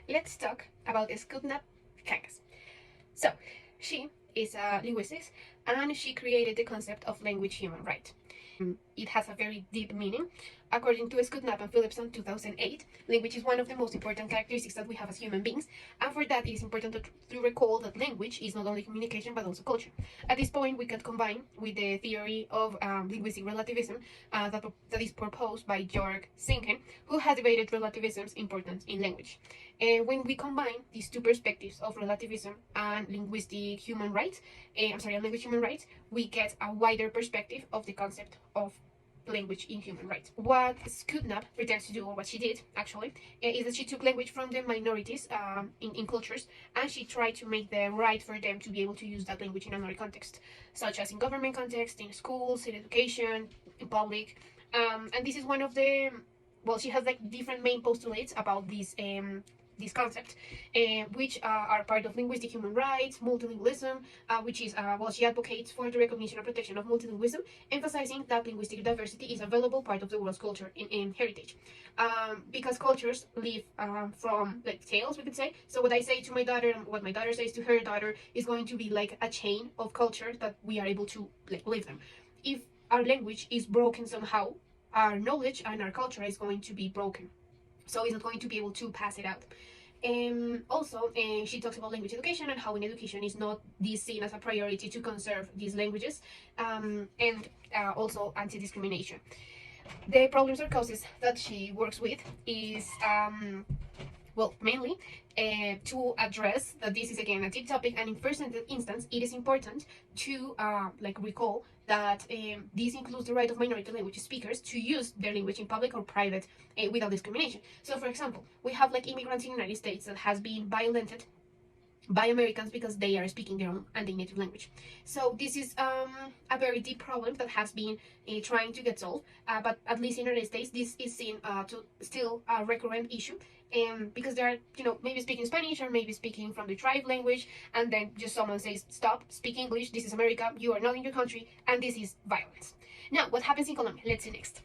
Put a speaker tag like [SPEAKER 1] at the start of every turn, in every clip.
[SPEAKER 1] let's talk about skutnabb-Kangas. So, she is a linguist and she created the concept of language human right. It has a very deep meaning. According to Skutnabb and Philipson 2008, language is one of the most important characteristics that we have as human beings, and for that it is important to recall that language is not only communication but also culture. At this point, we can combine with the theory of linguistic relativism that is proposed by Georg Sincke, who has debated relativism's importance in language. When we combine these two perspectives of relativism and linguistic human rights, language human rights, we get a wider perspective of the concept of language in human rights. What Skutnabb pretends to do, or what she did actually, is that she took language from the minorities in cultures, and she tried to make the right for them to be able to use that language in another context, such as in government context, in schools, in education, in public. And this is one of the, well, she has like different main postulates about this concept, which are part of linguistic human rights, multilingualism, which is, she advocates for the recognition and protection of multilingualism, emphasizing that linguistic diversity is a valuable part of the world's culture in heritage. Because cultures live from like tales, we could say. So what I say to my daughter and what my daughter says to her daughter is going to be like a chain of culture that we are able to like live them. If our language is broken somehow, our knowledge and our culture is going to be broken, so it's not going to be able to pass it out. Also, she talks about language education and how in education is not this seen as a priority to conserve these languages, and also anti-discrimination. The problems or causes that she works with is mainly to address that this is again a deep topic, and in first instance, it is important to recall that this includes the right of minority language speakers to use their language in public or private without discrimination. So, for example, we have like immigrants in the United States that has been violented by Americans because they are speaking their own and their native language. So this is a very deep problem that has been trying to get solved, but at least in the United States, this is seen to still a recurrent issue, because they are, maybe speaking Spanish or maybe speaking from the tribe language, and then just someone says, stop, speak English, this is America, you are not in your country, and this is violence. Now, what happens in Colombia? Let's see next.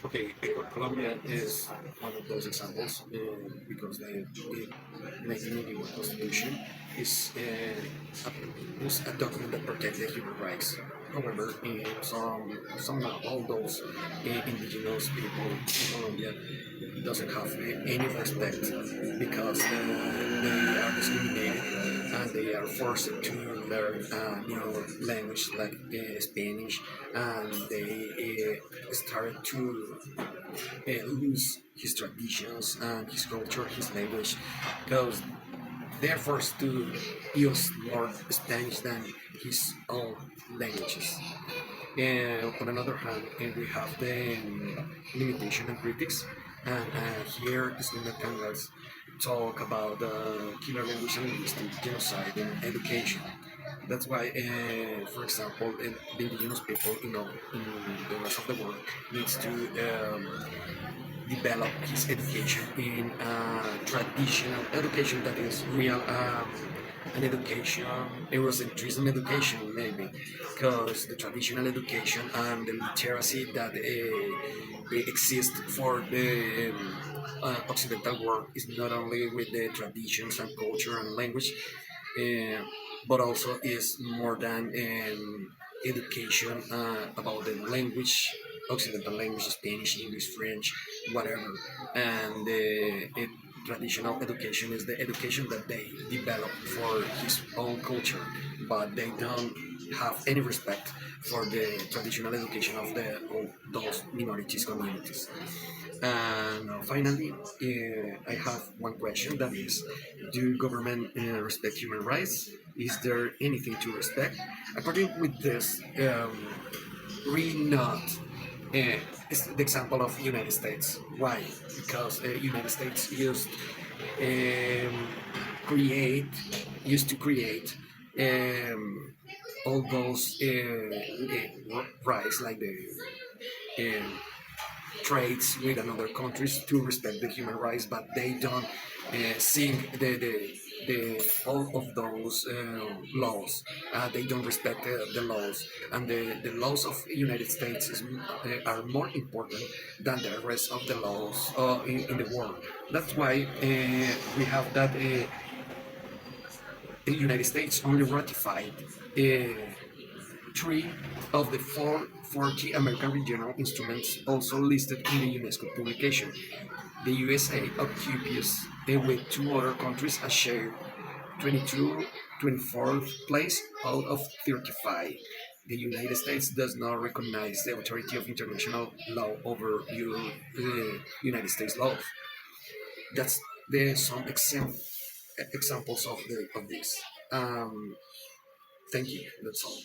[SPEAKER 2] Okay, Colombia is one of those examples because the 1981 Constitution is a document that protects the human rights. However, some all those indigenous people in Colombia doesn't have any respect because they are discriminated and they are forced to learn a new language like Spanish, and they start to lose his traditions and his culture, his language, because they're forced to use more Spanish than his own languages. And on another hand, we have the limitation and critics, and here skutnabb-Kangas talk about killer language and linguistic genocide in education. That's why, for example, the indigenous people, in the rest of the world needs to develop his education in traditional education that is real, an education, Eurocentrism education maybe, because the traditional education and the literacy that exist for the Occidental world is not only with the traditions and culture and language, uh, but also is more than education about the language, Occidental language, Spanish, English, French, whatever. And the traditional education is the education that they develop for his own culture, but they don't have any respect for the traditional education of those minorities communities. And finally, I have one question that is, do government respect human rights? Is there anything to respect? According with this, really not. It's the example of United States. Why? Because United States um, create used to create all those rights like the um, trades with another countries to respect the human rights, but they don't sing all of those laws. They don't respect the laws, and the laws of United States are more important than the rest of the laws in the world. That's why we have that the United States only ratified three of the 40 American regional instruments also listed in the UNESCO publication. The USA occupies, with two other countries, a shared 22, 24th place out of 35. The United States does not recognize the authority of international law over United States laws. That's some examples of this. Thank you. That's all.